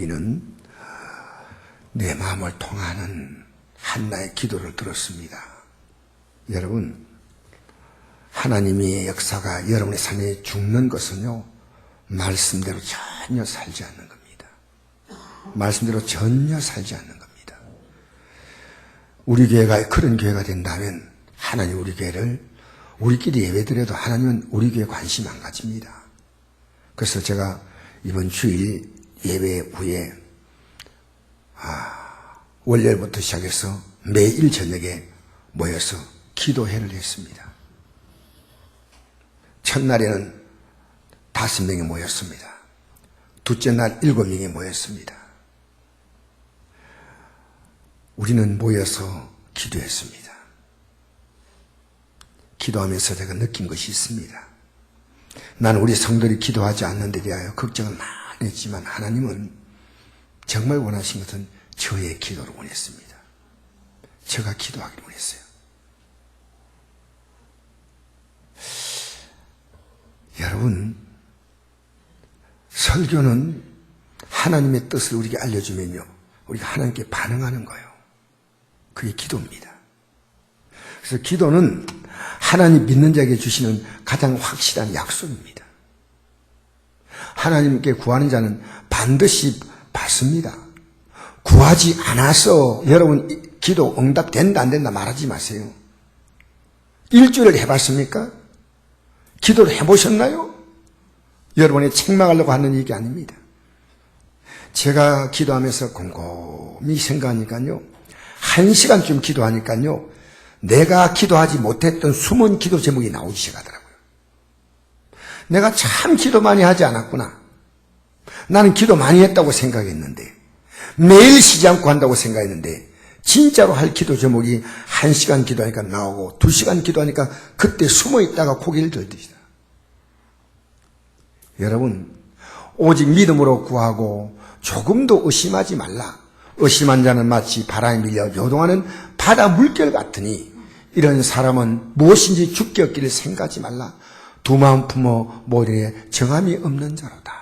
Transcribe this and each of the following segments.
우리는 내 마음을 통하는 한나의 기도를 들었습니다. 여러분, 하나님의 역사가 여러분의 삶에 죽는 것은요, 말씀대로 전혀 살지 않는 겁니다. 말씀대로 전혀 살지 않는 겁니다. 우리 교회가 그런 교회가 된다면 하나님 우리 교회를 우리끼리 예배드려도 하나님은 우리 교회에 관심 안 가집니다. 그래서 제가 이번 주일 예배 후에 월요일부터 시작해서 매일 저녁에 모여서 기도회를 했습니다. 첫날에는 5명이 모였습니다. 둘째 날 7명이 모였습니다. 우리는 모여서 기도했습니다. 기도하면서 제가 느낀 것이 있습니다. 나는 우리 성도들이 기도하지 않는 데 대하여 걱정을 많이 했지만 하나님은 정말 원하신 것은 저의 기도를 원했습니다. 제가 기도하기를 원했어요. 여러분, 설교는 하나님의 뜻을 우리에게 알려주면요, 우리가 하나님께 반응하는 거예요. 그게 기도입니다. 그래서 기도는 하나님 믿는 자에게 주시는 가장 확실한 약속입니다. 하나님께 구하는 자는 반드시 받습니다. 구하지 않아서 여러분 기도 응답된다 안 된다 말하지 마세요. 일주일을 해봤습니까? 기도를 해보셨나요? 여러분이 책망하려고 하는 얘기 아닙니다. 제가 기도하면서 곰곰이 생각하니까요, 1시간쯤 기도하니까요, 내가 기도하지 못했던 숨은 기도 제목이 나오기 시작하더라고요. 내가 참 기도 많이 하지 않았구나. 나는 기도 많이 했다고 생각했는데, 매일 쉬지 않고 한다고 생각했는데, 진짜로 할 기도 제목이 1시간 기도하니까 나오고 2시간 기도하니까 그때 숨어있다가 고개를 들듯이다. 여러분, 오직 믿음으로 구하고 조금도 의심하지 말라. 의심한 자는 마치 바람에 밀려 요동하는 바다 물결 같으니 이런 사람은 무엇인지 죽게 얻기를 생각하지 말라. 두 마음 품어 모리에 정함이 없는 자로다.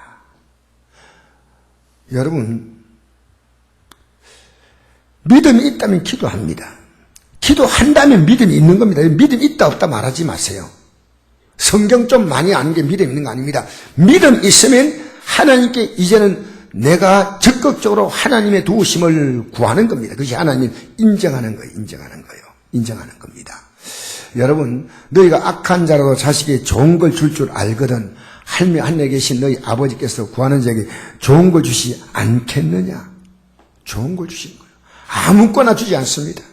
여러분, 믿음이 있다면 기도합니다. 기도한다면 믿음이 있는 겁니다. 믿음이 있다 없다 말하지 마세요. 성경 좀 많이 아는 게 믿음이 있는 거 아닙니다. 믿음 있으면 하나님께 이제는 내가 적극적으로 하나님의 도우심을 구하는 겁니다. 그것이 하나님을 인정하는 거예요. 인정하는 겁니다. 여러분, 너희가 악한 자라도 자식에게 좋은 걸 줄 줄 알거든 하늘에 계신 너희 아버지께서 구하는 자에게 좋은 걸 주시지 않겠느냐? 좋은 걸 주시는 거예요. 아무거나 주지 않습니다.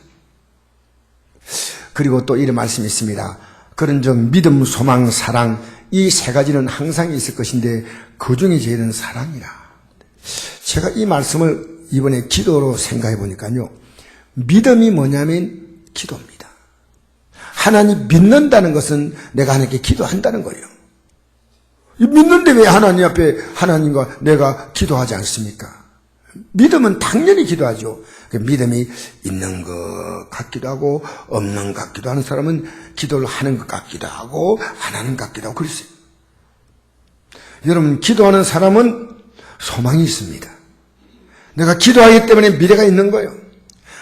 그리고 또 이런 말씀이 있습니다. 그런즉 믿음, 소망, 사랑 이 세 가지는 항상 있을 것인데 그 중에 제일은 사랑이라. 제가 이 말씀을 이번에 기도로 생각해 보니까요, 믿음이 뭐냐면 기도입니다. 하나님 믿는다는 것은 내가 하나님께 기도한다는 거예요. 믿는데 왜 하나님 앞에 하나님과 내가 기도하지 않습니까? 믿음은 당연히 기도하죠. 믿음이 있는 것 같기도 하고 없는 것 같기도 하는 사람은 기도를 하는 것 같기도 하고 안 하는 것 같기도 하고 그랬어요. 여러분, 기도하는 사람은 소망이 있습니다. 내가 기도하기 때문에 미래가 있는 거예요.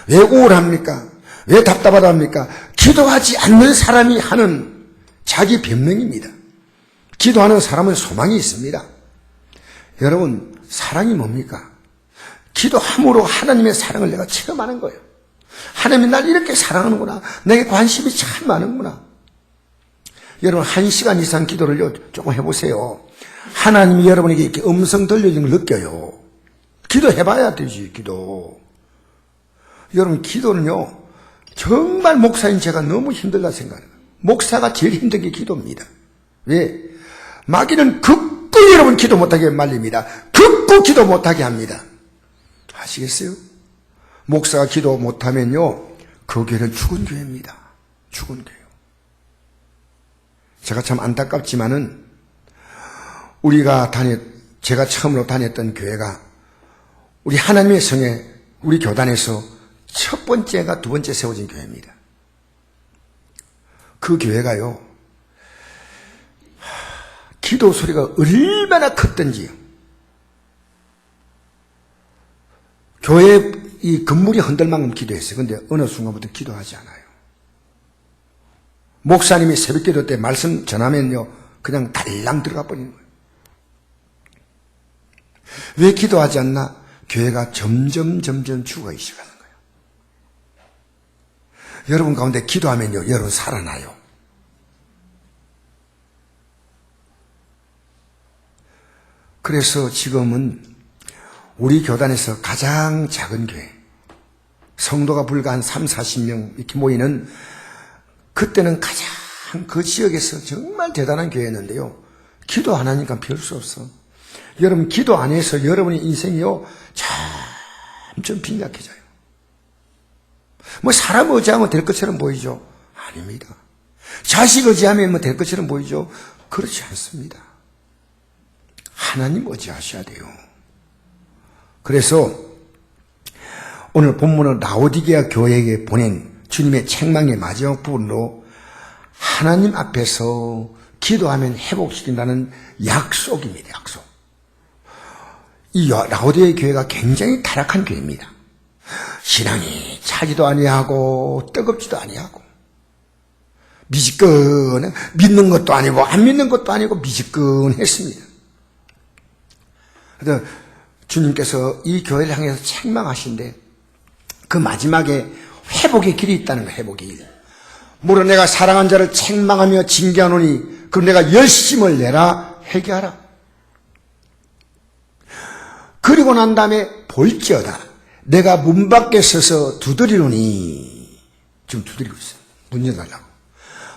왜 우울합니까? 왜 답답하다 합니까? 기도하지 않는 사람이 하는 자기 변명입니다. 기도하는 사람은 소망이 있습니다. 여러분, 사랑이 뭡니까? 기도함으로 하나님의 사랑을 내가 체험하는 거예요. 하나님이 날 이렇게 사랑하는구나. 내게 관심이 참 많은구나. 여러분, 1시간 이상 기도를 조금 해보세요. 하나님이 여러분에게 이렇게 음성 들려주는 걸 느껴요. 기도해봐야 되지, 기도. 여러분, 기도는요, 정말 목사인 제가 너무 힘들다 생각해요. 목사가 제일 힘든 게 기도입니다. 왜? 마귀는 극구 여러분 기도 못하게 말립니다. 극구 기도 못하게 합니다. 아시겠어요? 목사가 기도 못하면요, 그 교회는 죽은 교회입니다. 죽은 교회. 제가 참 안타깝지만은 제가 처음으로 다녔던 교회가 우리 하나님의 성에 우리 교단에서 첫 번째가 두 번째 세워진 교회입니다. 그 교회가요, 기도 소리가 얼마나 컸던지요. 교회 이 건물이 흔들 만큼 기도했어요. 근데 어느 순간부터 기도하지 않아요. 목사님이 새벽 기도 때 말씀 전하면요, 그냥 달랑 들어가 버리는 거예요. 왜 기도하지 않나? 교회가 점점 죽어가기 시작하는 거예요. 여러분 가운데 기도하면요, 여러분 살아나요. 그래서 지금은 우리 교단에서 가장 작은 교회, 성도가 불과 한 3, 40명 이렇게 모이는, 그때는 가장 그 지역에서 정말 대단한 교회였는데요. 기도 안 하니까 별 수 없어. 여러분 기도 안 해서 여러분의 인생이요, 점점 빈약해져요. 뭐 사람 의지하면 될 것처럼 보이죠? 아닙니다. 자식 의지하면 뭐 될 것처럼 보이죠? 그렇지 않습니다. 하나님 의지하셔야 돼요. 그래서 오늘 본문은 라오디게아 교회에게 보낸 주님의 책망의 마지막 부분으로 하나님 앞에서 기도하면 회복시킨다는 약속입니다. 약속. 이 라오디게아 교회가 굉장히 타락한 교회입니다. 신앙이 차지도 아니하고 뜨겁지도 아니하고 미지근해, 믿는 것도 아니고 안 믿는 것도 아니고 미지근했습니다. 그래서 주님께서 이 교회를 향해서 책망하신데 그 마지막에 회복의 길이 있다는 거예요. 회복의 길. 물론 내가 사랑한 자를 책망하며 징계하노니 그럼 내가 열심을 내라, 회개하라. 그리고 난 다음에 볼지어다 내가 문 밖에 서서 두드리노니, 지금 두드리고 있어요. 문 열어달라고.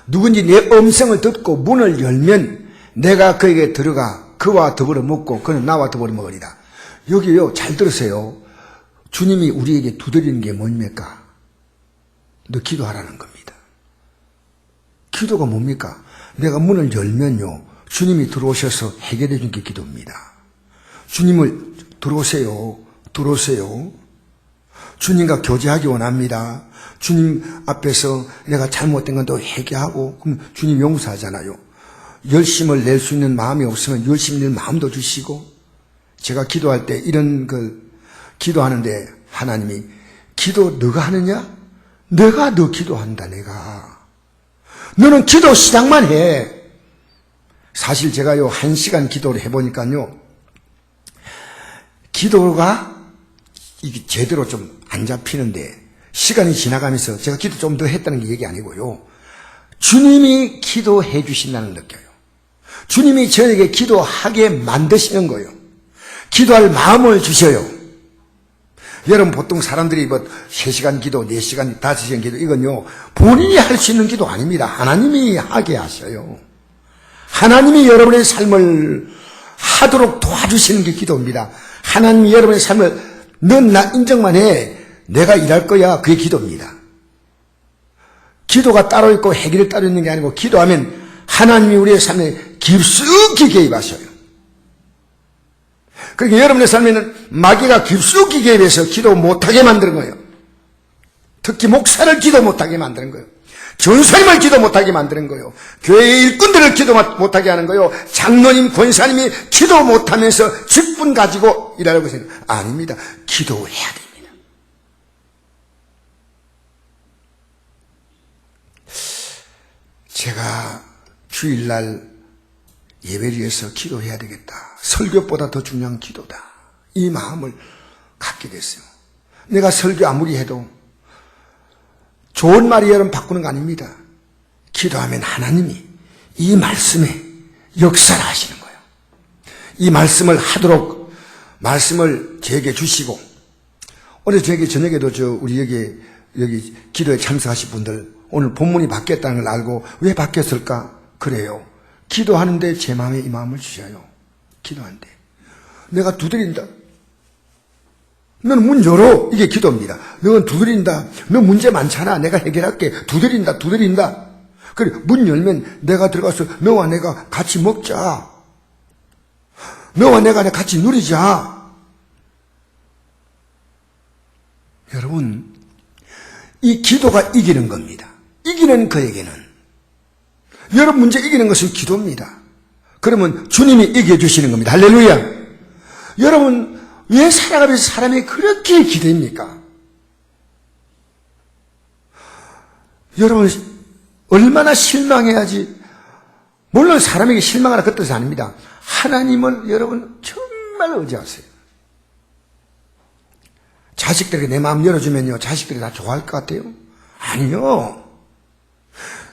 누군지 내 음성을 듣고 문을 열면 내가 그에게 들어가 그와 더불어 먹고 그는 나와 더불어 먹으리라. 여기요, 잘 들으세요. 주님이 우리에게 두드리는 게 뭡니까? 너 기도하라는 겁니다. 기도가 뭡니까? 내가 문을 열면요, 주님이 들어오셔서 해결해 준 게 기도입니다. 주님을 들어오세요. 들어오세요. 주님과 교제하기 원합니다. 주님 앞에서 내가 잘못된 건 또 회개하고, 그럼 주님 용서하잖아요. 열심을 낼 수 있는 마음이 없으면 열심히 낼 마음도 주시고, 제가 기도할 때 이런 걸 기도하는데 하나님이 기도 너가 하느냐? 내가 너 기도한다. 내가 너는 기도 시작만 해. 사실 제가요 1시간 기도를 해보니까요, 기도가 이게 제대로 좀 안 잡히는데, 시간이 지나가면서 제가 기도 좀 더 했다는 게 얘기 아니고요, 주님이 기도해 주신다는 느껴요. 주님이 저에게 기도하게 만드시는 거예요. 기도할 마음을 주셔요. 여러분 보통 사람들이 뭐 3시간 기도, 4시간, 5시간 기도, 이건요 본인이 할 수 있는 기도 아닙니다. 하나님이 하게 하셔요. 하나님이 여러분의 삶을 하도록 도와주시는 게 기도입니다. 하나님이 여러분의 삶을 넌 나 인정만 해, 내가 일할 거야, 그게 기도입니다. 기도가 따로 있고 해결이 따로 있는 게 아니고, 기도하면 하나님이 우리의 삶에 깊숙이 개입하셔요. 그러니까 여러분의 삶에는 마귀가 깊숙이 개입해서 기도 못하게 만드는 거예요. 특히 목사를 기도 못하게 만드는 거예요. 전사님을 기도 못하게 만드는 거예요. 교회의 일꾼들을 기도 못하게 하는 거예요. 장로님, 권사님이 기도 못하면서 직분 가지고 일하려고 하시는 거예요. 아닙니다. 기도해야 됩니다. 제가 주일날 예배를 위해서 기도해야 되겠다. 설교보다 더 중요한 기도다. 이 마음을 갖게 됐어요. 내가 설교 아무리 해도 좋은 말이 여러분 바꾸는 거 아닙니다. 기도하면 하나님이 이 말씀에 역사를 하시는 거예요. 이 말씀을 하도록 말씀을 제게 주시고, 오늘 저에게 저녁에도 우리 여기 기도에 참석하신 분들 오늘 본문이 바뀌었다는 걸 알고 왜 바뀌었을까? 그래요. 기도하는데 제 마음에 이 마음을 주셔요. 기도하는데 내가 두드린다. 너는 문 열어. 이게 기도입니다. 너는 두드린다. 너 문제 많잖아. 내가 해결할게. 두드린다. 그래, 문 열면 내가 들어가서 너와 내가 같이 먹자. 너와 내가 같이 누리자. 여러분, 이 기도가 이기는 겁니다. 이기는 그에게는. 여러분 문제 이기는 것은 기도입니다. 그러면 주님이 이겨주시는 겁니다. 할렐루야. 여러분 왜 살아가면서 사람이 그렇게 기대입니까? 여러분, 얼마나 실망해야지. 물론 사람에게 실망하라 그 뜻이 아닙니다. 하나님을 여러분 정말 의지하세요. 자식들에게 내 마음 열어주면요, 자식들이 다 좋아할 것 같아요? 아니요.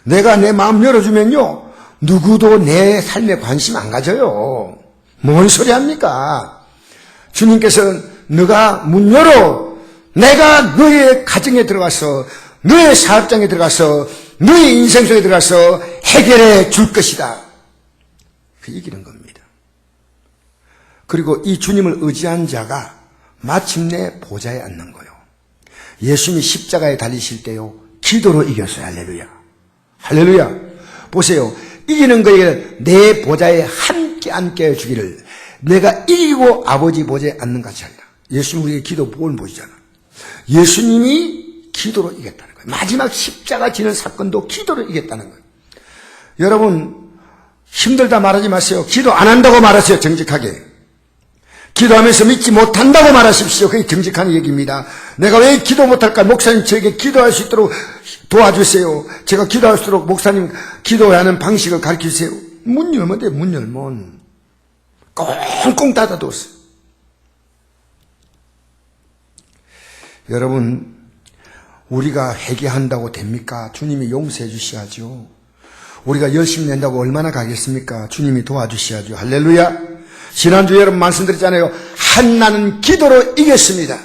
내가 내 마음 열어주면요, 누구도 내 삶에 관심 안 가져요. 뭔 소리 합니까? 주님께서는 너가 문 열어, 내가 너의 가정에 들어가서, 너의 사업장에 들어가서, 너의 인생 속에 들어가서 해결해 줄 것이다. 그 얘기는 겁니다. 그리고 이 주님을 의지한 자가 마침내 보좌에 앉는 거예요. 예수님이 십자가에 달리실 때요, 기도로 이겼어요. 할렐루야. 할렐루야. 보세요. 이기는 거에 내 보좌에 함께 앉게 해주기를 내가 이기고 아버지 보좌에 앉는 같이 하리라. 예수님 우리의 기도 복을 보시잖아. 예수님이 기도로 이겼다는 거예요. 마지막 십자가 지는 사건도 기도로 이겼다는 거예요. 여러분, 힘들다 말하지 마세요. 기도 안 한다고 말하세요. 정직하게. 기도하면서 믿지 못한다고 말하십시오. 그게 정직한 얘기입니다. 내가 왜 기도 못할까? 목사님 저에게 기도할 수 있도록 도와주세요. 제가 기도할 수 있도록 목사님 기도하는 방식을 가르쳐주세요. 문 열면 돼. 문 열면 꽁꽁 닫아뒀어요. 여러분, 우리가 회개한다고 됩니까? 주님이 용서해 주셔야죠. 우리가 열심히 낸다고 얼마나 가겠습니까? 주님이 도와주셔야죠. 할렐루야. 지난주에 여러분 말씀드렸잖아요. 한나는 기도로 이겼습니다.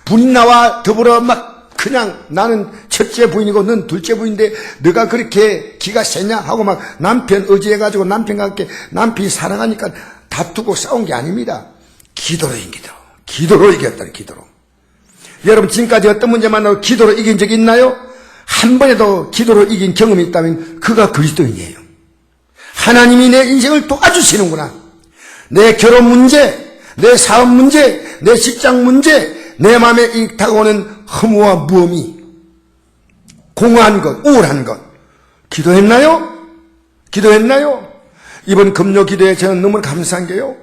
분나와 더불어 막 그냥 나는 첫째 부인이고 넌 둘째 부인인데 너가 그렇게 기가 세냐 하고 막 남편 의지해가지고 남편과 함께 남편이 사랑하니까 다투고 싸운 게 아닙니다. 기도로 이기다. 기도로 이겼다. 기도로. 여러분 지금까지 어떤 문제 만나고 기도로 이긴 적이 있나요? 한 번에도 기도로 이긴 경험이 있다면 그가 그리스도인이에요. 하나님이 내 인생을 도와주시는구나. 내 결혼 문제, 내 사업 문제, 내 직장 문제, 내 마음에 다가오는 허무와 무엄이, 공허한 것, 우울한 것. 기도했나요? 기도했나요? 이번 금요 기도에 저는 너무 감사한 게요.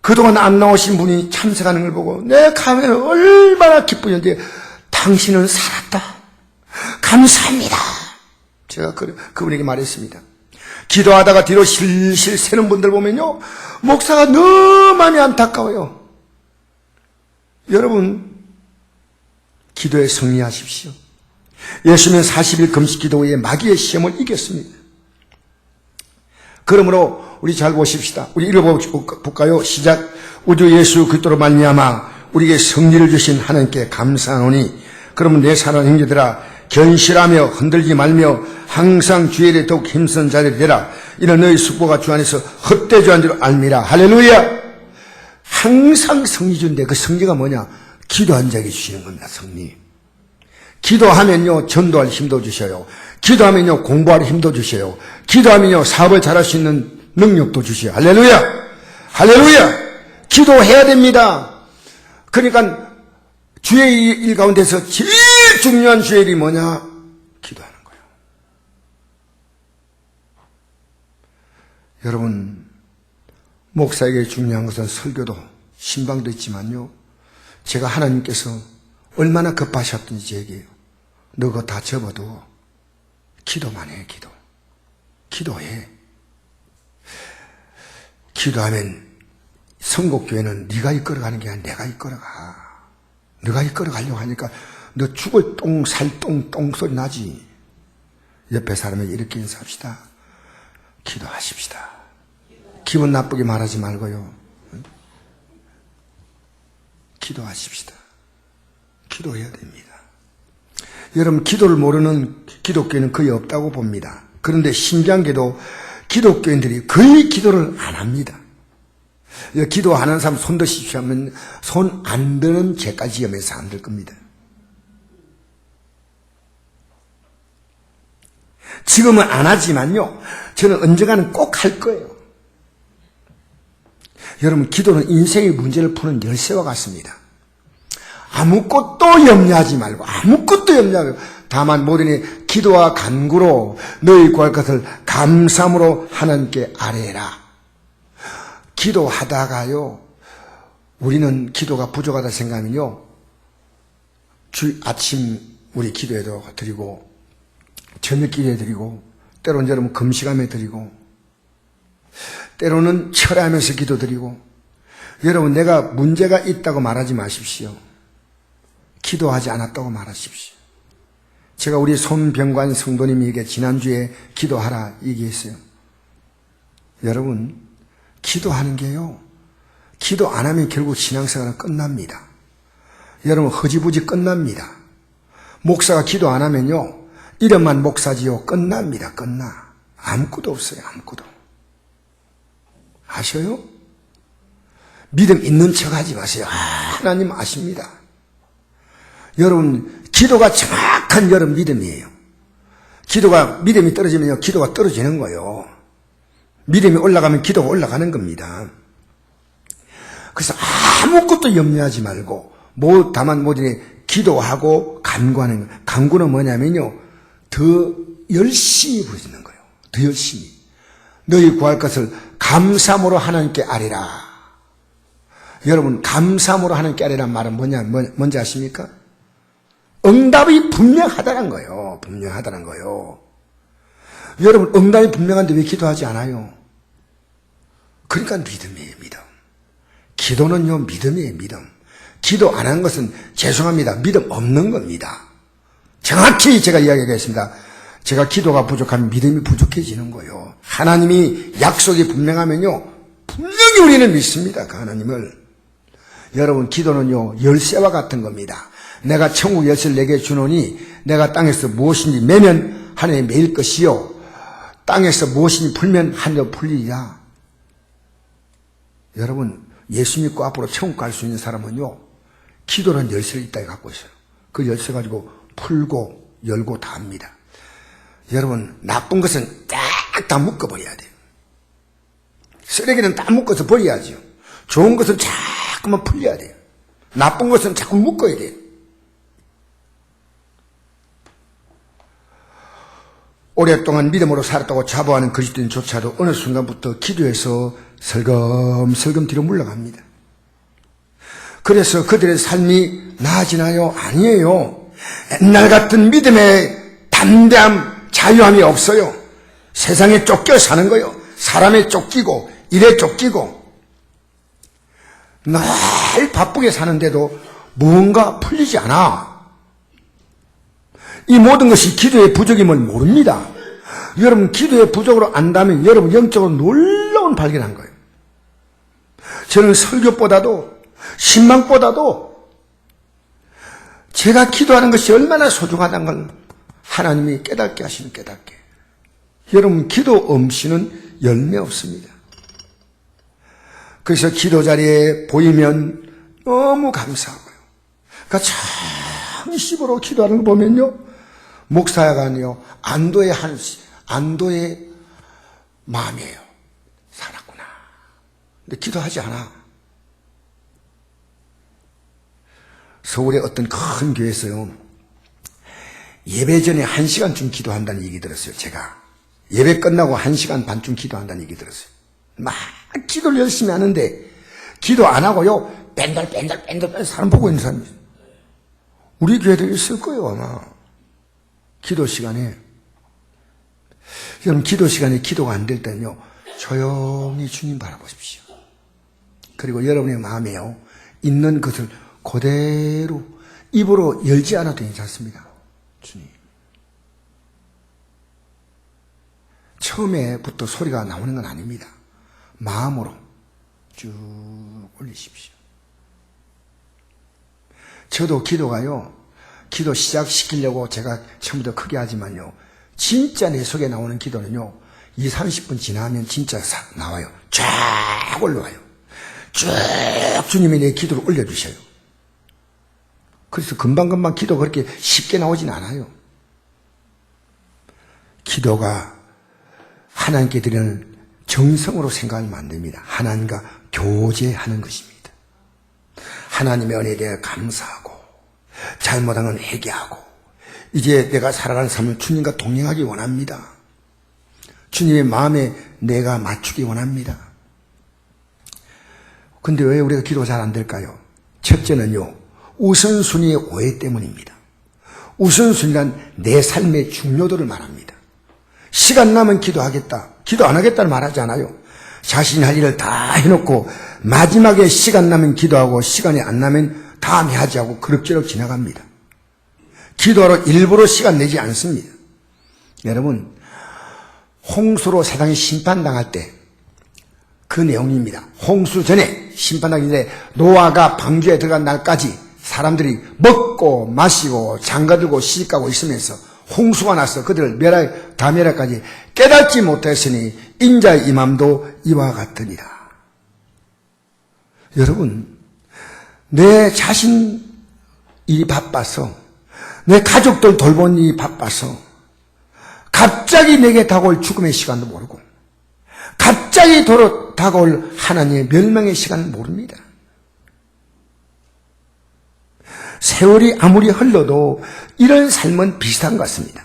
그동안 안 나오신 분이 참석하는 걸 보고 내 가면은 얼마나 기쁘는데 당신은 살았다. 감사합니다. 제가 그분에게 말했습니다. 기도하다가 뒤로 실실 새는 분들 보면요, 목사가 너무 마음이 안타까워요. 여러분, 기도에 승리하십시오. 예수님은 40일 금식 기도 후에 마귀의 시험을 이겼습니다. 그러므로 우리 잘 보십시다. 우리 읽어볼까요? 시작. 우주 예수 그리스도로 말미암아 우리에게 승리를 주신 하나님께 감사하노니 그러면 내 사랑하는 형제들아 견실하며 흔들지 말며 항상 주의 일에 더욱 힘쓰는 자들이 되라. 이는 너희 숙보가 주 안에서 헛되주한 줄 알미라. 할렐루야. 항상 승리 준대. 그 승리가 뭐냐? 기도한 자에게 주시는 겁니다. 승리. 기도하면요 전도할 힘도 주셔요. 기도하면요 공부할 힘도 주셔요. 기도하면요 사업을 잘할 수 있는 능력도 주셔요. 할렐루야. 할렐루야. 기도해야 됩니다. 그러니까 주의 일 가운데서 제일 중요한 주의 일이 뭐냐? 기도하는 거예요. 여러분, 목사에게 중요한 것은 설교도 신방도 있지만요, 제가 하나님께서 얼마나 급하셨든지 제게요, 너 그거 다 접어도 기도만 해. 기도해. 기도하면 성곡교회는 네가 이끌어가는 게 아니라 내가 이끌어가. 네가 이끌어가려고 하니까 너 죽을 똥 소리 나지. 옆에 사람에게 이렇게 인사합시다. 기도하십시다. 기분 나쁘게 말하지 말고요. 기도하십시다. 기도해야 됩니다. 여러분, 기도를 모르는 기독교인은 거의 없다고 봅니다. 그런데 신기한 게도 기독교인들이 거의 기도를 안 합니다. 기도 안 하는 사람 손 드십시오 하면 손 안 드는 죄까지 염해서 안 들 겁니다. 지금은 안 하지만요, 저는 언젠가는 꼭 할 거예요. 여러분, 기도는 인생의 문제를 푸는 열쇠와 같습니다. 아무것도 염려하지 말고, 다만 모든이 기도와 간구로 너희 구할 것을 감사함으로 하나님께 아뢰라. 기도하다가요, 우리는 기도가 부족하다 생각하면요, 아침 우리 기도에도 드리고, 저녁 기도에 드리고, 때로는 여러분 금식하며 드리고, 때로는 철회하면서 기도 드리고, 여러분 내가 문제가 있다고 말하지 마십시오. 기도하지 않았다고 말하십시오. 제가 우리 손병관 성도님에게 지난주에 기도하라 얘기했어요. 여러분, 기도하는 게요, 기도 안 하면 결국 신앙생활은 끝납니다. 여러분, 허지부지 끝납니다. 목사가 기도 안 하면요, 이름만 목사지요, 끝납니다. 끝나. 아무것도 없어요. 아무것도. 아셔요? 믿음 있는 척 하지 마세요. 하나님 아십니다. 여러분, 기도가 정확한 여러분 믿음이에요. 믿음이 떨어지면요, 기도가 떨어지는 거예요. 믿음이 올라가면 기도가 올라가는 겁니다. 그래서 아무것도 염려하지 말고, 다만 기도하고 간구하는 거예요. 간구는 뭐냐면요, 더 열심히 부르는 거예요. 더 열심히. 너희 구할 것을 감사함으로 하나님께 아뢰라. 여러분, 감사함으로 하나님께 아뢰란 말은 뭔지 아십니까? 응답이 분명하다는 거예요. 분명하다는 거예요. 여러분, 응답이 분명한데 왜 기도하지 않아요? 그러니까 믿음이에요, 믿음. 기도는요, 믿음이에요, 믿음. 기도 안 한 것은 죄송합니다, 믿음 없는 겁니다. 정확히 제가 이야기하겠습니다. 제가 기도가 부족하면 믿음이 부족해지는 거예요. 하나님이 약속이 분명하면요, 분명히 우리는 믿습니다, 그 하나님을. 여러분, 기도는요, 열쇠와 같은 겁니다. 내가 천국 열쇠를 내게 주노니 내가 땅에서 무엇인지 매면 하늘에 매일 것이요, 땅에서 무엇인지 풀면 하늘에 풀리리라. 여러분, 예수 믿고 앞으로 천국 갈 수 있는 사람은요, 기도라는 열쇠를 이따위 갖고 있어요. 그 열쇠 가지고 풀고 열고 다 합니다. 여러분, 나쁜 것은 딱 다 묶어버려야 돼요. 쓰레기는 다 묶어서 버려야죠. 좋은 것은 자꾸만 풀려야 돼요. 나쁜 것은 자꾸 묶어야 돼요. 오랫동안 믿음으로 살았다고 자부하는 그리스도인조차도 어느 순간부터 기도에서 설금설금 뒤로 물러갑니다. 그래서 그들의 삶이 나아지나요? 아니에요. 옛날 같은 믿음의 담대함, 자유함이 없어요. 세상에 쫓겨 사는 거예요. 사람에 쫓기고 일에 쫓기고 늘 바쁘게 사는데도 뭔가 풀리지 않아. 이 모든 것이 기도의 부족임을 모릅니다. 여러분, 기도의 부족으로 안다면 여러분 영적으로 놀라운 발견한 거예요. 저는 설교보다도 신망보다도 제가 기도하는 것이 얼마나 소중하다는 걸 하나님이 깨닫게 하시는, 깨닫게. 여러분, 기도 없이는 열매 없습니다. 그래서 기도 자리에 보이면 너무 감사하고요. 그러니까 참심으로 기도하는 거 보면요, 목사가 아니요, 안도의 마음이에요. 살았구나. 근데 기도하지 않아. 서울의 어떤 큰 교회에서요, 예배 전에 1시간쯤 기도한다는 얘기 들었어요. 제가 예배 끝나고 1시간 반쯤 기도한다는 얘기 들었어요. 막 기도를 열심히 하는데 기도 안 하고요, 뺀들 사람 보고 있는 사람이 우리 교회도 있을 거예요, 아마. 기도 시간에. 여러분, 기도 시간에 기도가 안 될 때는요, 조용히 주님 바라보십시오. 그리고 여러분의 마음에요, 있는 것을 그대로 입으로 열지 않아도 괜찮습니다. 주님. 처음에부터 소리가 나오는 건 아닙니다. 마음으로 쭉 올리십시오. 저도 기도가요, 기도 시작시키려고 제가 처음부터 크게 하지만요, 진짜 내 속에 나오는 기도는요, 20, 30분 지나면 진짜 나와요. 쫙 올라와요. 쭉 주님이 내 기도를 올려주셔요. 그래서 금방금방 기도가 그렇게 쉽게 나오진 않아요. 기도가 하나님께 드리는 정성으로 생각하면 안 됩니다. 하나님과 교제하는 것입니다. 하나님의 은혜에 대해 감사하고, 잘못한 건 회개하고, 이제 내가 살아가는 삶을 주님과 동행하기 원합니다. 주님의 마음에 내가 맞추기 원합니다. 근데 왜 우리가 기도가 잘 안 될까요? 첫째는요, 우선순위의 오해 때문입니다. 우선순위란 내 삶의 중요도를 말합니다. 시간 나면 기도하겠다, 기도 안 하겠다는 말하지 않아요. 자신이 할 일을 다 해놓고 마지막에 시간 나면 기도하고 시간이 안 나면 다음에 하지 하고 그럭저럭 지나갑니다. 기도하러 일부러 시간 내지 않습니다. 여러분, 홍수로 세상이 심판당할 때 그 내용입니다. 홍수 전에 심판하기 전에 노아가 방주에 들어간 날까지 사람들이 먹고 마시고 장가들고 시집가고 있으면서 홍수가 나서 그들을 다 멸하까지 깨닫지 못했으니 인자의 임함도 이와 같으니라. 여러분, 내 자신 일이 바빠서, 내 가족들 돌보는 일이 바빠서 갑자기 내게 다가올 죽음의 시간도 모르고 갑자기 다가올 하나님의 멸망의 시간을 모릅니다. 세월이 아무리 흘러도 이런 삶은 비슷한 것 같습니다.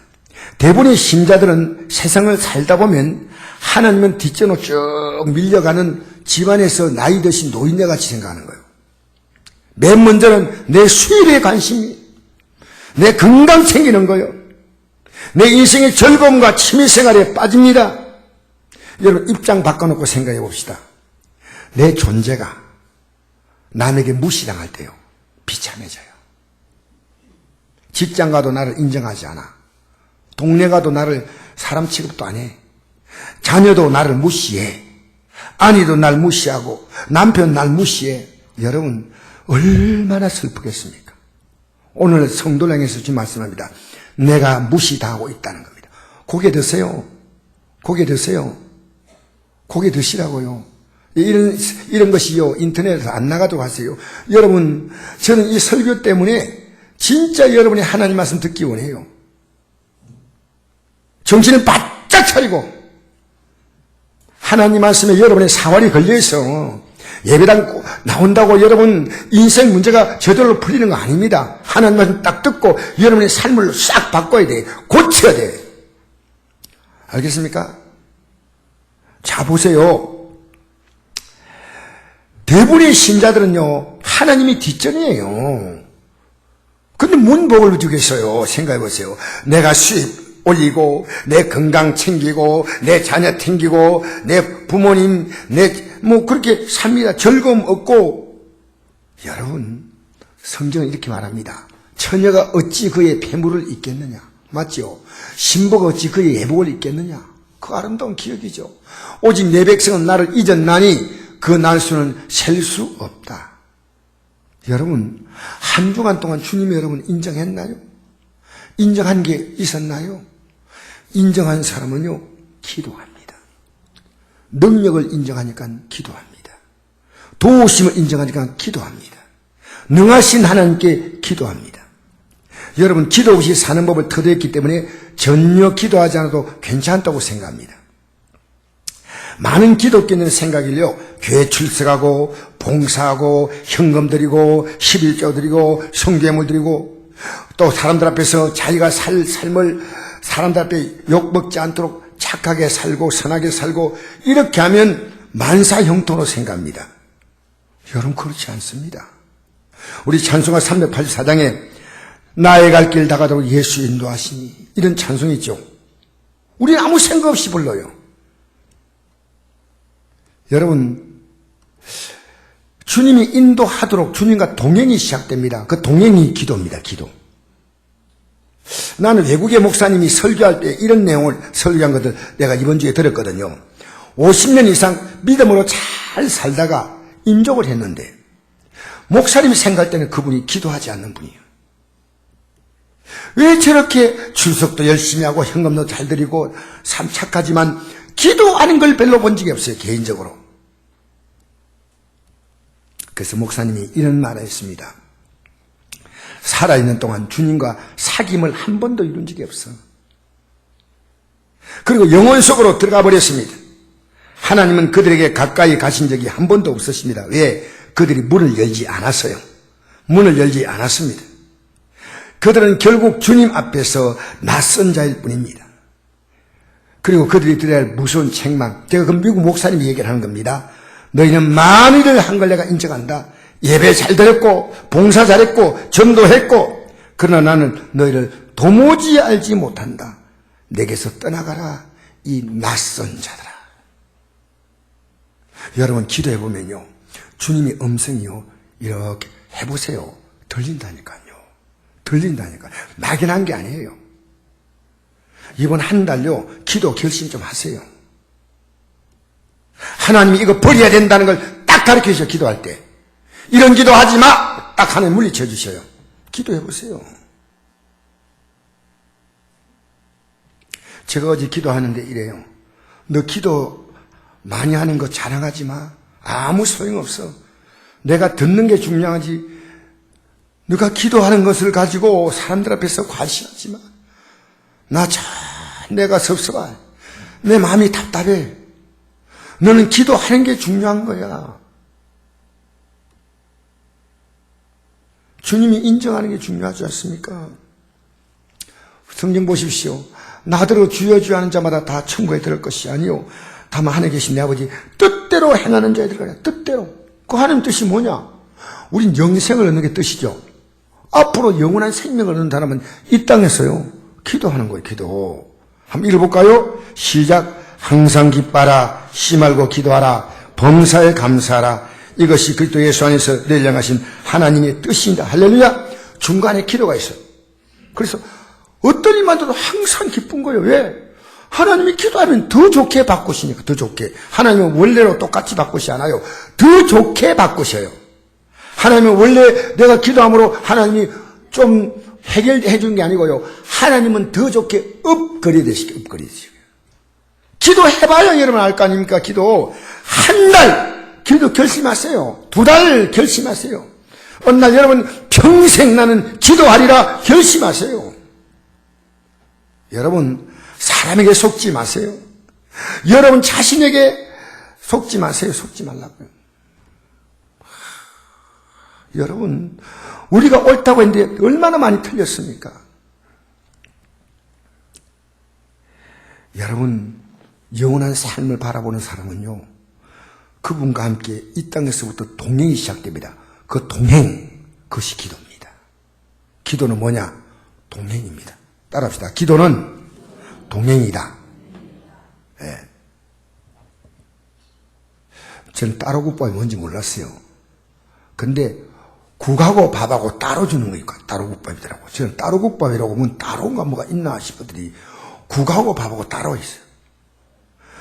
대부분의 신자들은 세상을 살다 보면 하나님은 뒷전으로 쭉 밀려가는 집안에서 나이 드신 노인네 같이 생각하는 거예요. 맨 먼저는 내 수입에 관심이, 내 건강 챙기는 거예요. 내 인생의 즐거움과 취미생활에 빠집니다. 여러분, 입장 바꿔놓고 생각해 봅시다. 내 존재가 남에게 무시당할 때요, 비참해져요. 직장 가도 나를 인정하지 않아. 동네 가도 나를 사람 취급도 안 해. 자녀도 나를 무시해. 아내도 날 무시하고 남편 날 무시해. 여러분, 얼마나 슬프겠습니까? 오늘 성도를 향해서 주신 말씀합니다. 내가 무시당하고 있다는 겁니다. 고개 드세요. 고개 드세요. 고개 드시라고요. 이런 것이요, 인터넷에서 안 나가도록 하세요. 여러분, 저는 이 설교 때문에 진짜 여러분이 하나님 말씀 듣기 원해요. 정신을 바짝 차리고 하나님 말씀에 여러분의 사활이 걸려있어. 예배당 나온다고 여러분 인생 문제가 저절로 풀리는 거 아닙니다. 하나님 말씀 딱 듣고 여러분의 삶을 싹 바꿔야 돼. 고쳐야 돼. 알겠습니까? 자, 보세요. 대부분의 신자들은요, 하나님이 뒷전이에요. 근데 뭔 복을 주겠어요? 생각해 보세요. 내가 수입 올리고, 내 건강 챙기고, 내 자녀 챙기고, 내 부모님, 그렇게 삽니다. 즐거움 얻고. 여러분, 성경은 이렇게 말합니다. 처녀가 어찌 그의 폐물을 입겠느냐? 맞죠? 신부가 어찌 그의 예복을 입겠느냐? 그 아름다운 기억이죠. 오직 내 백성은 나를 잊었나니 그 날수는 셀 수 없다. 여러분, 한 주간 동안 주님이 여러분 인정했나요? 인정한 게 있었나요? 인정한 사람은요, 기도합니다. 능력을 인정하니까 기도합니다. 도우심을 인정하니까 기도합니다. 능하신 하나님께 기도합니다. 여러분, 기도 없이 사는 법을 터득했기 때문에 전혀 기도하지 않아도 괜찮다고 생각합니다. 많은 기독교인의 생각을요, 교회 출석하고 봉사하고 현금 드리고 11조 드리고 성경물 드리고 또 사람들 앞에서 자기가 살 삶을 사람들 앞에 욕먹지 않도록 착하게 살고 선하게 살고 이렇게 하면 만사형통으로 생각합니다. 여러분, 그렇지 않습니다. 우리 찬송가 384장에 나의 갈 길 다가도록 예수 인도하시니, 이런 찬송이 있죠. 우리는 아무 생각 없이 불러요. 여러분, 주님이 인도하도록 주님과 동행이 시작됩니다. 그 동행이 기도입니다. 기도. 나는 외국의 목사님이 설교할 때 이런 내용을 설교한 것을 내가 이번 주에 들었거든요. 50년 이상 믿음으로 잘 살다가 인족을 했는데 목사님이 생각할 때는 그분이 기도하지 않는 분이에요. 왜 저렇게 출석도 열심히 하고 현금도 잘 드리고 참 착하지만 기도하는 걸 별로 본 적이 없어요, 개인적으로. 그래서 목사님이 이런 말을 했습니다. 살아있는 동안 주님과 사귐을 한 번도 이룬 적이 없어. 그리고 영혼 속으로 들어가 버렸습니다. 하나님은 그들에게 가까이 가신 적이 한 번도 없으십니다. 왜? 그들이 문을 열지 않았어요. 문을 열지 않았습니다. 그들은 결국 주님 앞에서 낯선 자일 뿐입니다. 그리고 그들이 들어야 할 무서운 책망, 제가 그 미국 목사님이 얘기를 하는 겁니다. 너희는 많은 일을 한 걸 내가 인정한다. 예배 잘 드렸고 봉사 잘했고 전도했고 그러나 나는 너희를 도무지 알지 못한다. 내게서 떠나가라 이 낯선 자들아. 여러분 기도해 보면요 주님의 음성이요 이렇게 해보세요. 들린다니까요. 들린다니까. 막연한 게 아니에요. 이번 한 달요 기도 결심 좀 하세요. 하나님이 이거 버려야 된다는 걸 딱 가르쳐 주셔. 기도할 때 이런 기도하지 마! 딱 하나님 물리쳐 주셔요. 기도해 보세요. 제가 어제 기도하는데 이래요. 너 기도 많이 하는 거 자랑하지 마. 아무 소용없어. 내가 듣는 게 중요하지. 너가 기도하는 것을 가지고 사람들 앞에서 과시하지 마. 내가 섭섭해. 내 마음이 답답해. 너는 기도하는 게 중요한 거야. 주님이 인정하는 게 중요하지 않습니까? 성경 보십시오. 나더러 주여 주여 하는 자마다 다 천국에 들을 것이 아니요 다만 하늘에 계신 내 아버지 뜻대로 행하는 자에 들어가냐. 뜻대로. 그 하나님 뜻이 뭐냐? 우린 영생을 얻는 게 뜻이죠. 앞으로 영원한 생명을 얻는 사람은 이 땅에서요 기도하는 거예요. 기도. 한번 읽어볼까요? 시작. 항상 기뻐하라. 쉬지 말고 기도하라. 범사에 감사하라. 이것이 그리스도 예수 안에서 늘 향하신 하나님의 뜻입니다. 할렐루야. 중간에 기도가 있어요. 그래서 어떤 일만도 항상 기쁜 거예요. 왜? 하나님이 기도하면 더 좋게 바꾸시니까. 더 좋게. 하나님은 원래로 똑같이 바꾸시 않아요. 더 좋게 바꾸셔요. 하나님은 원래 내가 기도함으로 하나님이 좀 해결해 준 게 아니고요. 하나님은 더 좋게 업그레이드 시켜요. 업그레이드 시켜요. 기도해봐야 여러분 알 거 아닙니까? 기도. 한 달 기도 결심하세요. 2달 결심하세요. 어느 날 여러분 평생 나는 기도하리라 결심하세요. 여러분 사람에게 속지 마세요. 여러분 자신에게 속지 마세요. 속지 말라고요. 여러분 우리가 옳다고 했는데 얼마나 많이 틀렸습니까? 여러분 영원한 삶을 바라보는 사람은요 그분과 함께 이 땅에서부터 동행이 시작됩니다. 그 동행, 그것이 기도입니다. 기도는 뭐냐? 동행입니다. 따라합시다. 기도는 동행이다. 예. 저는 따로국밥이 뭔지 몰랐어요. 근데 국하고 밥하고 따로 주는 거니까 따로국밥이더라고요. 저는 따로국밥이라고 하면 따로인가 뭐가 있나 싶었더니 국하고 밥하고 따로 있어요.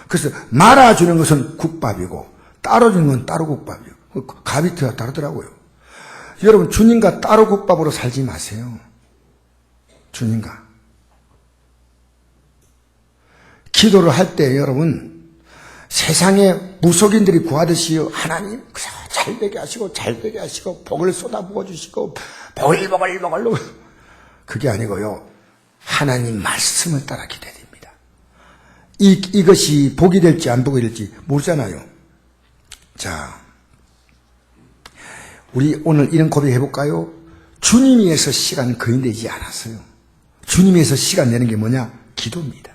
그래서 말아주는 것은 국밥이고 따로 주는 건 따로 국밥이요. 값이 다르더라고요. 여러분 주님과 따로 국밥으로 살지 마세요. 주님과. 기도를 할 때 여러분 세상에 무속인들이 구하듯이요. 하나님 잘 되게 하시고 잘 되게 하시고 복을 쏟아부어 주시고 복을 그게 아니고요. 하나님 말씀을 따라 기도해야 됩니다. 이것이 복이 될지 안 복이 될지 모르잖아요. 자, 우리 오늘 이런 고백 해볼까요? 주님 위해서 시간 거의 내지 않았어요. 주님 위해서 시간 내는 게 뭐냐? 기도입니다.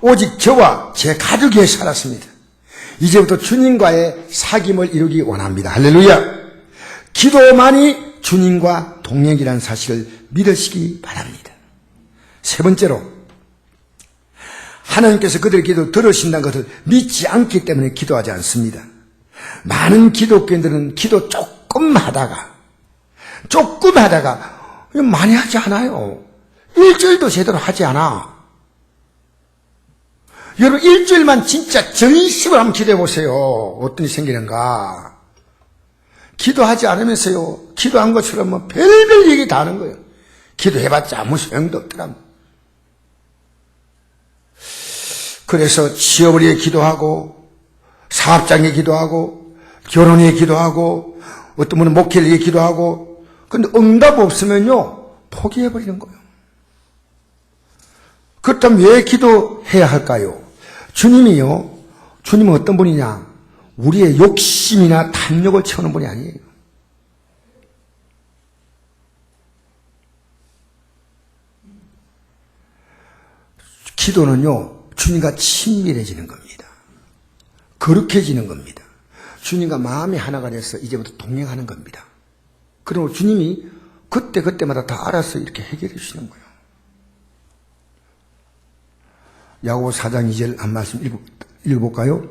오직 저와 제 가족 위해 살았습니다. 이제부터 주님과의 사귐을 이루기 원합니다. 할렐루야. 기도만이 주님과 동행이라는 사실을 믿으시기 바랍니다. 세 번째로 하나님께서 그들의 기도 들으신다는 것을 믿지 않기 때문에 기도하지 않습니다. 많은 기독교인들은 기도 조금 하다가 많이 하지 않아요. 일주일도 제대로 하지 않아. 여러분 일주일만 진짜 전심을 한번 기도해 보세요. 어떤 일이 생기는가. 기도하지 않으면서요. 기도한 것처럼 뭐 별별 얘기 다 하는 거예요. 기도해봤자 아무 소용도 없더라. 그래서 취업을 위해 기도하고 사업장에 기도하고 결혼에 기도하고 어떤 분은 목회를 위해 기도하고 근데 응답 없으면요. 포기해버리는 거예요. 그렇다면 왜 기도해야 할까요? 주님은 어떤 분이냐? 우리의 욕심이나 탐욕을 채우는 분이 아니에요. 기도는요, 주님과 친밀해지는 겁니다. 거룩해지는 겁니다. 주님과 마음이 하나가 돼서 이제부터 동행하는 겁니다. 그리고 주님이 그때마다 다 알아서 이렇게 해결해 주시는 거예요. 야고보 4장 2절 한 말씀 읽어볼까요?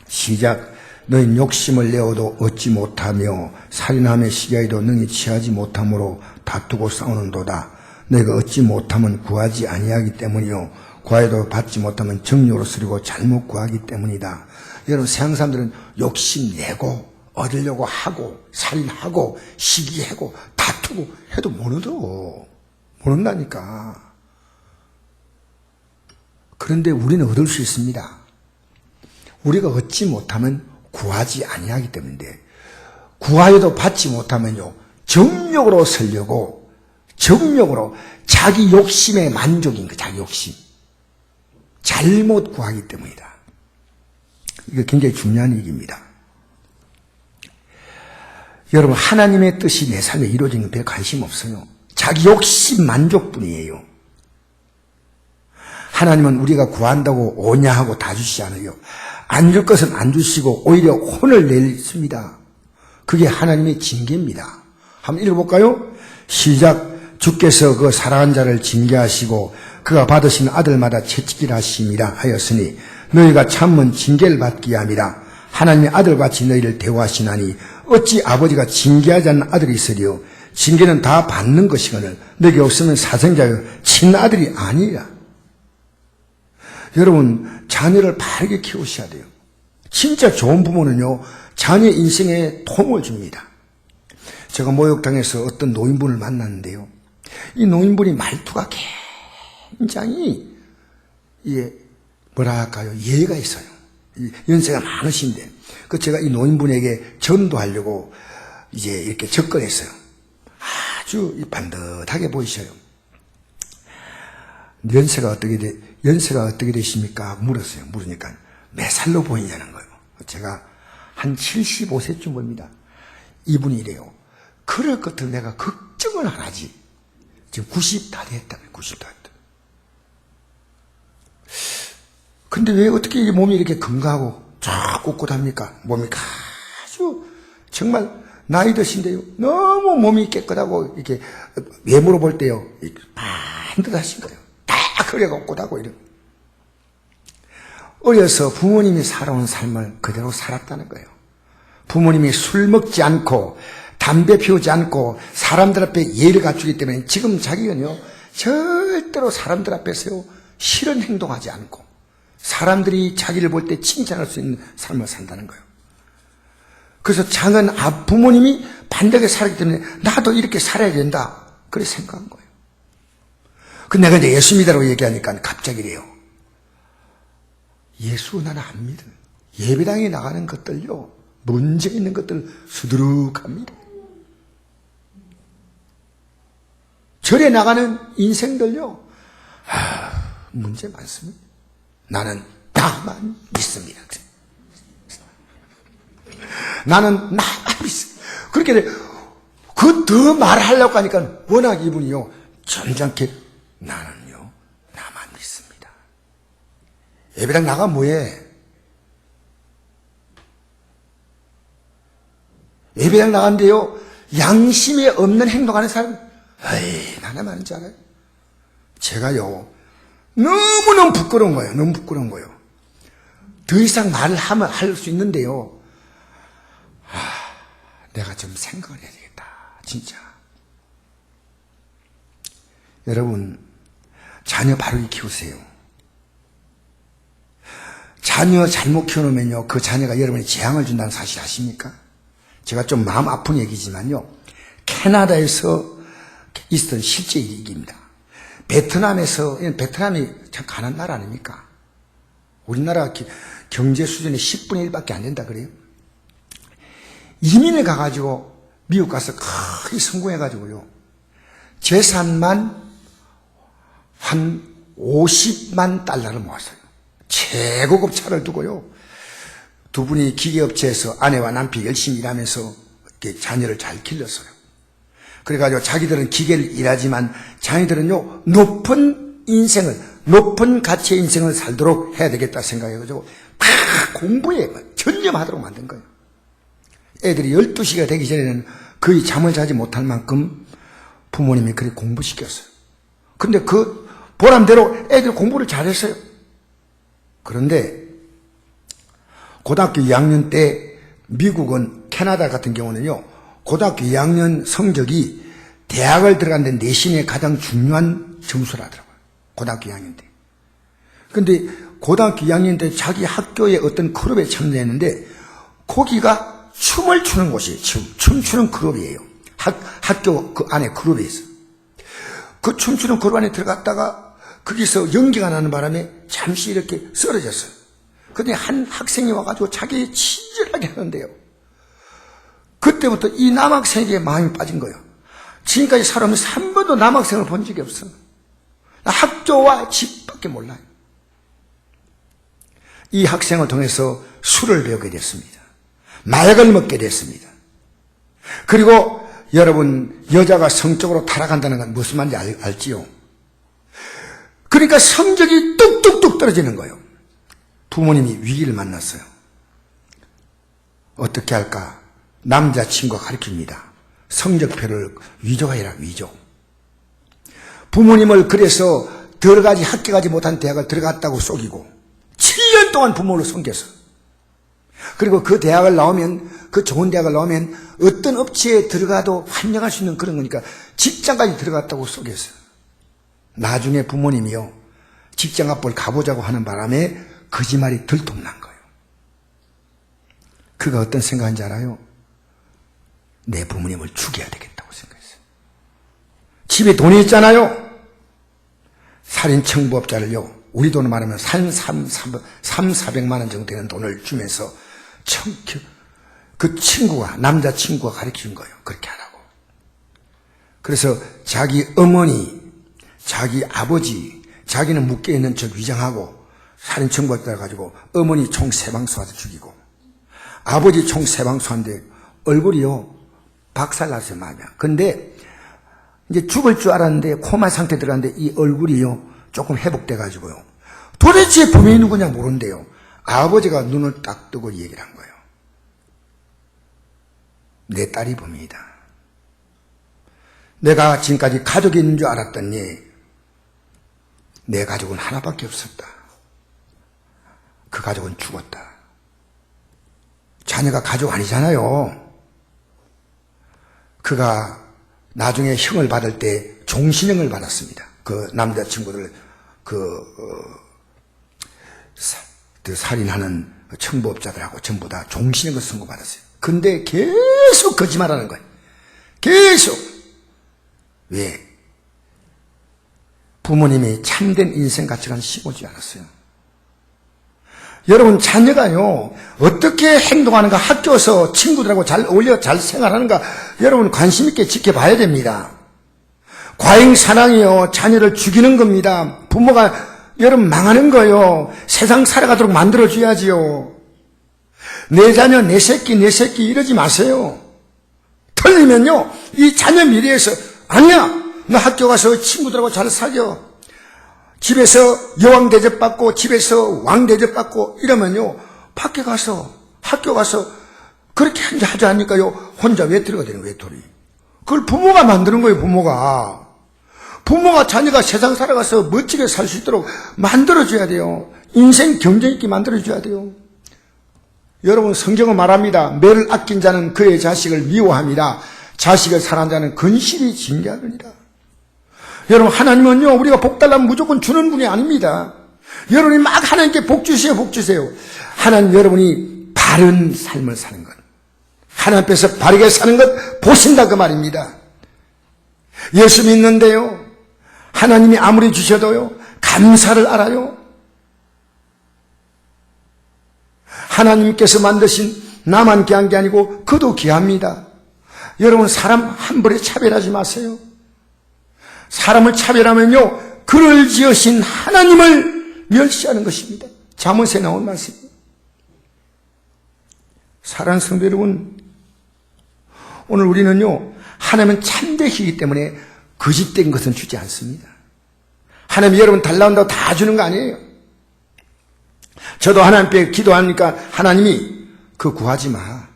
시작. 너희는 욕심을 내어도 얻지 못하며 살인함에 시기하여도 능히 취하지 못함으로 다투고 싸우는도다. 너희가 얻지 못하면 구하지 아니하기 때문이요 구하여도 받지 못하면 정욕으로 쓰리고 잘못 구하기 때문이다. 여러분, 세상 사람들은 욕심내고 얻으려고 하고 살인하고 시기하고 다투고 해도 못 얻어. 못 얻는다니까. 그런데 우리는 얻을 수 있습니다. 우리가 얻지 못하면 구하지 아니하기 때문인데, 구하여도 받지 못하면요 정욕으로 쓰려고, 정욕으로 자기 욕심의 만족인 거, 자기 욕심. 잘못 구하기 때문이다. 이거 굉장히 중요한 얘기입니다. 여러분, 하나님의 뜻이 내 삶에 이루어지는 건 별 관심 없어요. 자기 욕심 만족뿐이에요. 하나님은 우리가 구한다고 오냐 하고 다 주시지 않아요. 안 줄 것은 안 주시고 오히려 혼을 내십니다. 그게 하나님의 징계입니다. 한번 읽어볼까요? 시작. 주께서 그 사랑한 자를 징계하시고 그가 받으신 아들마다 채찍질 하심이라 하였으니 너희가 참은 징계를 받기 함이라. 하나님의 아들같이 너희를 대우하시나니 어찌 아버지가 징계하지 않는 아들이 있으리요. 징계는 다 받는 것이거늘 너희가 없으면 사생자여 친아들이 아니라. 여러분, 자녀를 바르게 키우셔야 돼요. 진짜 좋은 부모는요 자녀 인생에 도움을 줍니다. 제가 목욕탕에서 어떤 노인분을 만났는데요, 이 노인분이 말투가 굉장히 뭐랄까요, 예의가 있어요. 연세가 많으신데 제가 이 노인분에게 전도하려고 이제 이렇게 접근했어요. 아주 반듯하게 보이셔요. 연세가 어떻게 되십니까? 물었어요. 물으니까 몇 살로 보이냐는 거예요. 제가 한 75세쯤 봅니다. 이분이 이래요. 그럴 것들 내가 걱정을 안 하지. 지금 90 다 됐다며, 90 다 됐다. 근데 왜 어떻게 이 몸이 이렇게 건강하고 쫙 꼿꼿합니까? 몸이 아주 정말 나이 드신데요, 너무 몸이 깨끗하고 이렇게 외모로 볼 때요 반듯하신 거예요. 다 그래 꼿꼿하고 이런. 어려서 부모님이 살아온 삶을 그대로 살았다는 거예요. 부모님이 술 먹지 않고 담배 피우지 않고 사람들 앞에 예의를 갖추기 때문에 지금 자기는요 절대로 사람들 앞에서요 싫은 행동하지 않고 사람들이 자기를 볼 때 칭찬할 수 있는 삶을 산다는 거예요. 그래서 작은 부모님이 반대하게 살았기 때문에 나도 이렇게 살아야 된다, 그래 생각한 거예요. 근데 내가 이제 예수 믿으라고 얘기하니까 갑자기 이래요. 예수 나는 안 믿어. 예배당에 나가는 것들요 문제 있는 것들 수두룩합니다. 절에 나가는 인생들요 문제 많습니다. 나는 나만 믿습니다. 나는 나만 믿습니다. 그렇게 그 더 말하려고 하니까 워낙 이분이요 점잖게 나는요 나만 믿습니다. 예배당 나가면 뭐해? 예배당 나간대요 양심이 없는 행동하는 사람, 에이 나는 많은지 알아요? 제가요 너무너무 부끄러운 거예요. 너무 부끄러운 거예요. 더 이상 말을 하면 할 수 있는데요, 내가 좀 생각을 해야 되겠다 진짜. 여러분, 자녀 바르게 키우세요. 자녀 잘못 키워놓으면요 그 자녀가 여러분이 재앙을 준다는 사실 아십니까? 제가 좀 마음 아픈 얘기지만요 캐나다에서 있었던 실제 얘기입니다. 베트남이 참 가난한 나라 아닙니까? 우리나라 경제 수준이 10분의 1밖에 안 된다 그래요. 이민을 가가지고 미국 가서 크게 성공해가지고요 재산만 한 50만 달러를 모았어요. 최고급 차를 두고요 두 분이 기계업체에서 아내와 남편이 열심히 일하면서 이렇게 자녀를 잘 길렀어요. 그래가지고 자기들은 기계를 일하지만 자녀들은요 높은 인생을, 높은 가치의 인생을 살도록 해야 되겠다 생각해가지고 다 공부에 전념하도록 만든 거예요. 애들이 12시가 되기 전에는 거의 잠을 자지 못할 만큼 부모님이 그렇게 공부시켰어요. 근데 그 보람대로 애들 공부를 잘했어요. 그런데 고등학교 2학년 때 미국은 캐나다 같은 경우는요, 고등학교 2학년 성적이 대학을 들어가는데 내신에 가장 중요한 점수라더라고요. 고등학교 2학년 때. 근데 고등학교 2학년 때 자기 학교의 어떤 클럽에 참여했는데 거기가 춤을 추는 곳이에요. 춤추는 클럽이에요. 학교 그 안에 클럽에 있어. 그 춤추는 클럽 안에 들어갔다가 거기서 연기가 나는 바람에 잠시 이렇게 쓰러졌어요. 근데 한 학생이 와가지고 자기 친절하게 하는데요. 그때부터 이 남학생에게 마음이 빠진 거예요. 지금까지 살아오면서 한 번도 남학생을 본 적이 없어요. 학교와 집밖에 몰라요. 이 학생을 통해서 술을 배우게 됐습니다. 마약을 먹게 됐습니다. 그리고 여러분, 여자가 성적으로 타락한다는 건 무슨 말인지 알지요? 그러니까 성적이 뚝뚝뚝 떨어지는 거예요. 부모님이 위기를 만났어요. 어떻게 할까? 남자친구가 가르칩니다. 성적표를 위조해라, 위조. 부모님을 그래서 학교 가지 못한 대학을 들어갔다고 속이고 7년 동안 부모를 속였어. 그리고 그 대학을 나오면, 그 좋은 대학을 나오면 어떤 업체에 들어가도 환영할 수 있는 그런 거니까 직장까지 들어갔다고 속였어요. 나중에 부모님이요, 직장 앞을 가보자고 하는 바람에 거짓말이 들통난 거예요. 그가 어떤 생각인지 알아요? 내 부모님을 죽여야 되겠다고 생각했어요. 집에 돈이 있잖아요. 살인청부업자를요, 우리 돈으로 말하면 400만 원 정도 되는 돈을 주면서 그 남자친구가 가르치는 거예요. 그렇게 하라고. 그래서 자기 어머니, 자기 아버지, 자기는 묶여있는 척 위장하고 살인청부업자 가지고 어머니 총 3방 쏘아서 죽이고 아버지 총 3방 쏘았는데 얼굴이요, 박살났어요, 마음이. 근데 이제 죽을 줄 알았는데 코마 상태 들어갔는데 이 얼굴이요, 조금 회복돼가지고요, 도대체 범인이 누구냐 모른대요. 아버지가 눈을 딱 뜨고 얘기를 한 거예요. 내 딸이 범인이다. 내가 지금까지 가족이 있는 줄 알았더니 내 가족은 하나밖에 없었다. 그 가족은 죽었다. 자녀가 가족 아니잖아요. 그가 나중에 형을 받을 때 종신형을 받았습니다. 그 남자친구들 살인하는 청부업자들하고 전부 다 종신형을 선고받았어요. 근데 계속 거짓말하는 거예요. 계속. 왜? 부모님이 참된 인생 가치관을 심어주지 않았어요. 여러분, 자녀가요, 어떻게 행동하는가, 학교에서 친구들하고 잘 어울려 잘 생활하는가, 여러분 관심 있게 지켜봐야 됩니다. 과잉사랑이요, 자녀를 죽이는 겁니다. 부모가 여러분 망하는 거예요. 세상 살아가도록 만들어줘야지요. 내 자녀, 내 새끼 이러지 마세요. 틀리면요, 이 자녀 미래에서, 아니야, 너 학교 가서 친구들하고 잘 사겨. 집에서 여왕 대접받고, 집에서 왕 대접받고, 이러면요, 밖에 가서, 학교 가서, 그렇게 하지 않으니까요, 혼자 외톨이가 되는 외톨이. 그걸 부모가 만드는 거예요, 부모가. 부모가 자녀가 세상 살아가서 멋지게 살 수 있도록 만들어줘야 돼요. 인생 경쟁 있게 만들어줘야 돼요. 여러분, 성경은 말합니다. 매를 아낀 자는 그의 자식을 미워합니다. 자식을 사랑하는 자는 근실히 징계하느니라. 여러분, 하나님은요, 우리가 복 달라면 무조건 주는 분이 아닙니다. 여러분이 막 하나님께 복 주세요, 복 주세요. 하나님, 여러분이 바른 삶을 사는 것, 하나님 앞에서 바르게 사는 것 보신다, 그 말입니다. 예수 믿는데요, 하나님이 아무리 주셔도요, 감사를 알아요. 하나님께서 만드신 나만 귀한 게 아니고 그도 귀합니다. 여러분, 사람 함부로 차별하지 마세요. 사람을 차별하면요, 그를 지으신 하나님을 멸시하는 것입니다. 잠언에 나온 말씀입니다. 사랑하는 성도 여러분, 오늘 우리는요, 하나님은 참되시기 때문에 거짓된 것은 주지 않습니다. 하나님, 여러분 달라온다고 다 주는 거 아니에요. 저도 하나님께 기도하니까 하나님이 그거 구하지 마.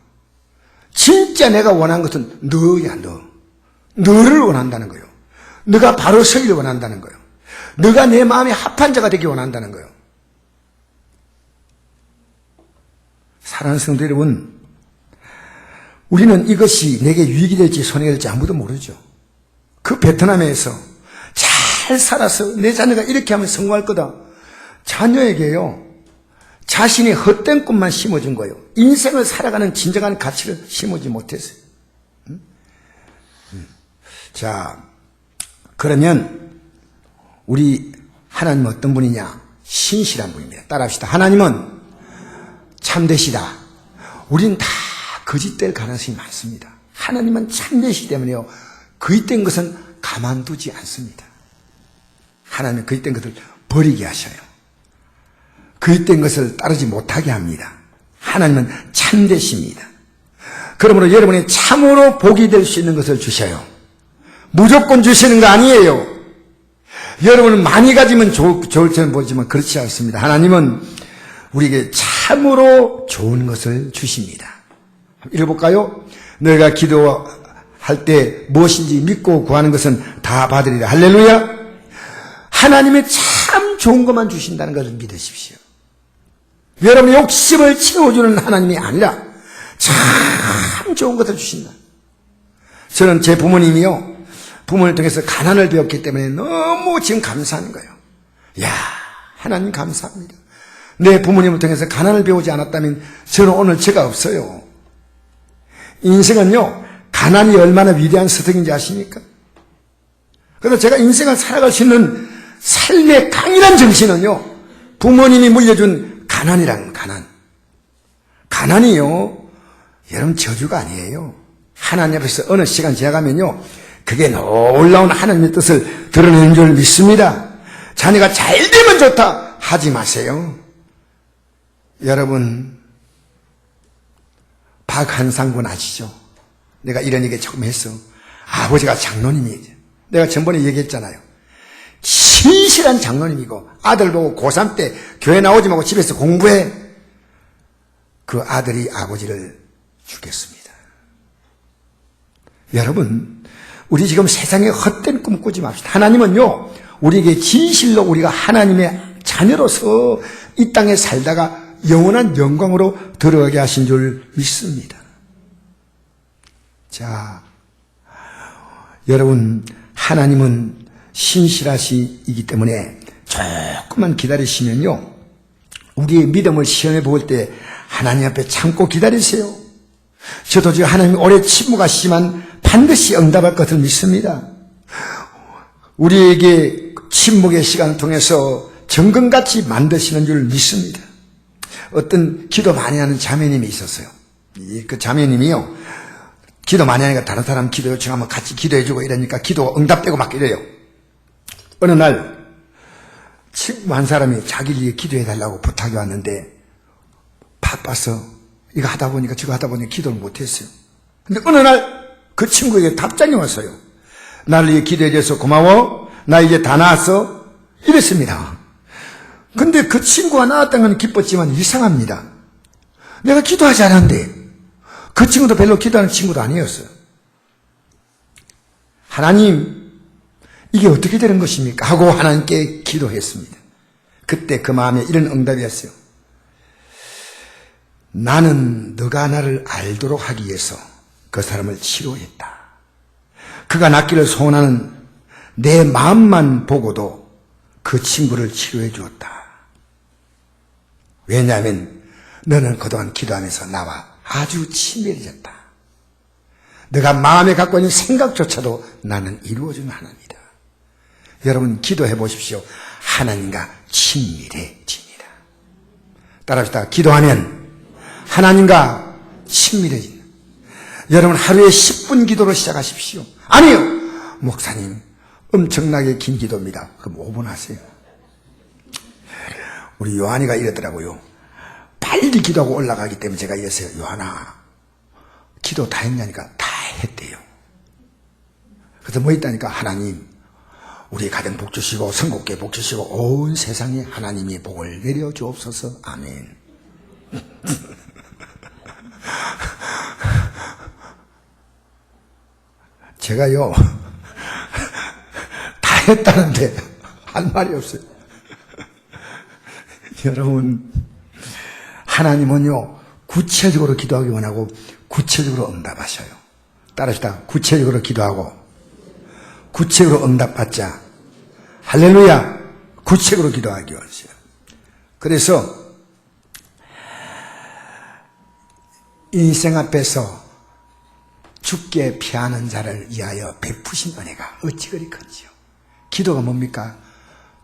진짜 내가 원하는 것은 너야, 너. 너를 원한다는 거예요. 너가 바로 서기를 원한다는 거예요. 너가 내 마음에 합한 자가 되기 원한다는 거예요. 사랑하는 성도 여러분, 우리는 이것이 내게 유익이 될지 손해가 될지 아무도 모르죠. 그 베트남에서 잘 살아서 내 자녀가 이렇게 하면 성공할 거다. 자녀에게요, 자신이 헛된 꿈만 심어준 거예요. 인생을 살아가는 진정한 가치를 심어주지 못했어요. 자, 그러면 우리 하나님은 어떤 분이냐? 신실한 분입니다. 따라합시다. 하나님은 참되시다. 우린 다 거짓될 가능성이 많습니다. 하나님은 참되시기 때문에요, 거짓된 것은 가만두지 않습니다. 하나님은 거짓된 것을 버리게 하셔요. 거짓된 것을 따르지 못하게 합니다. 하나님은 참되십니다. 그러므로 여러분이 참으로 복이 될 수 있는 것을 주셔요. 무조건 주시는 거 아니에요. 여러분은 많이 가지면 좋을지는 모르지만 그렇지 않습니다. 하나님은 우리에게 참으로 좋은 것을 주십니다. 읽어볼까요? 너희가 기도할 때 무엇인지 믿고 구하는 것은 다 받으리라. 할렐루야. 하나님의 참 좋은 것만 주신다는 것을 믿으십시오. 여러분의 욕심을 채워주는 하나님이 아니라 참 좋은 것을 주신다. 저는 제 부모님이요, 부모를 통해서 가난을 배웠기 때문에 너무 지금 감사한 거예요. 야, 하나님 감사합니다. 내 부모님을 통해서 가난을 배우지 않았다면 저는 오늘 제가 없어요. 인생은요, 가난이 얼마나 위대한 스승인지 아십니까? 그래서 제가 인생을 살아갈 수 있는 삶의 강인한 정신은요, 부모님이 물려준 가난이란 가난. 가난이요, 여러분 저주가 아니에요. 하나님 앞에서 어느 시간 지나가면요, 그게 놀라운 하나님의 뜻을 드러내는 줄 믿습니다. 자녀가 잘 되면 좋다 하지 마세요. 여러분, 박한상군 아시죠? 내가 이런 얘기 조금 했어. 아버지가 장로님이죠. 내가 전번에 얘기했잖아요. 신실한 장로님이고 아들 보고 고3 때 교회 나오지 말고 집에서 공부해. 그 아들이 아버지를 죽였습니다. 여러분, 우리 지금 세상에 헛된 꿈 꾸지 맙시다. 하나님은요, 우리에게 진실로 우리가 하나님의 자녀로서 이 땅에 살다가 영원한 영광으로 들어가게 하신 줄 믿습니다. 자, 여러분, 하나님은 신실하시기 때문에 조금만 기다리시면요, 우리의 믿음을 시험해 볼 때 하나님 앞에 참고 기다리세요. 저도 지금 하나님 오래 침묵하시지만 반드시 응답할 것을 믿습니다. 우리에게 침묵의 시간을 통해서 정금같이 만드시는 줄 믿습니다. 어떤 기도 많이 하는 자매님이 있었어요. 그 자매님이요, 기도 많이 하니까 다른 사람 기도 요청하면 같이 기도해주고 이러니까 기도 응답되고 막 이래요. 어느 날 친구 한 사람이 자기를 위해 기도해달라고 부탁이 왔는데 바빠서 이거 하다 보니까 저거 하다 보니까 기도를 못했어요. 근데 어느 날 그 친구에게 답장이 왔어요. 나를 위해 기도해줘서 고마워. 나 이제 다 나았어. 이랬습니다. 근데 그 친구가 나왔다는 건 기뻤지만 이상합니다. 내가 기도하지 않았는데 그 친구도 별로 기도하는 친구도 아니었어요. 하나님, 이게 어떻게 되는 것입니까? 하고 하나님께 기도했습니다. 그때 그 마음에 이런 응답이었어요. 나는 너가 나를 알도록 하기 위해서 그 사람을 치료했다. 그가 낫기를 소원하는 내 마음만 보고도 그 친구를 치료해 주었다. 왜냐하면 너는 그동안 기도하면서 나와 아주 친밀해졌다. 너가 마음에 갖고 있는 생각조차도 나는 이루어주는 하나님이다. 여러분, 기도해 보십시오. 하나님과 친밀해집니다. 따라합시다. 기도하면 하나님과 친밀해집니다. 여러분, 하루에 10분 기도로 시작하십시오. 아니요, 목사님 엄청나게 긴 기도입니다. 그럼 5분 하세요. 우리 요한이가 이랬더라고요. 빨리 기도하고 올라가기 때문에 제가 이랬어요. 요한아, 기도 다 했냐니까 다 했대요. 그래서 뭐 했다니까, 하나님 우리 가정 복 주시고 선곡계 복 주시고 온 세상에 하나님이 복을 내려 주옵소서. 아멘. 제가요, 다 했다는데, 할 말이 없어요. 여러분, 하나님은요, 구체적으로 기도하기 원하고, 구체적으로 응답하셔요. 따라합시다. 구체적으로 기도하고, 구체적으로 응답받자. 할렐루야! 구체적으로 기도하기 원하셔요. 그래서, 인생 앞에서 죽게 피하는 자를 위하여 베푸신 은혜가 어찌 그리 큰지요. 기도가 뭡니까?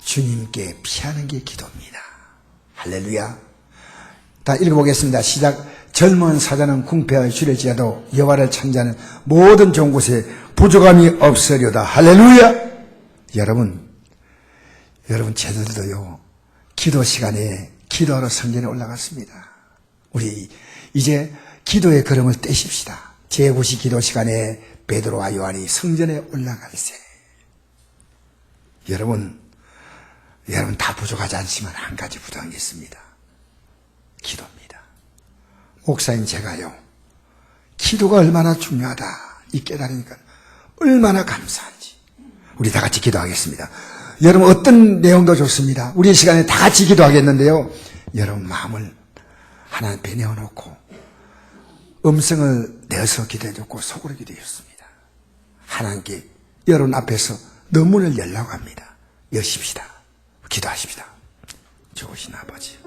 주님께 피하는 게 기도입니다. 할렐루야. 다 읽어보겠습니다. 시작. 젊은 사자는 궁패하여 주려지어도 여호와를 찬자는 모든 좋은 곳에 부족함이 없으려다. 할렐루야. 여러분 제자들도요, 기도 시간에 기도하러 성전에 올라갔습니다. 우리 이제 기도의 걸음을 떼십시다. 제9시 기도 시간에 베드로와 요한이 성전에 올라갈세. 여러분 다 부족하지 않지만 한 가지 부족한 게 있습니다. 기도입니다. 목사인 제가요, 기도가 얼마나 중요하다 이 깨달으니까 얼마나 감사한지. 우리 다 같이 기도하겠습니다. 여러분 어떤 내용도 좋습니다. 우리 시간에 다 같이 기도하겠는데요, 여러분 마음을 하나님 앞에 내어놓고 음성을 내어서 기도해줬고 속으로 기도했습니다. 하나님께 여러분 앞에서 너 문을 열라고 합니다. 여십시다. 기도하십시다. 좋으신 아버지,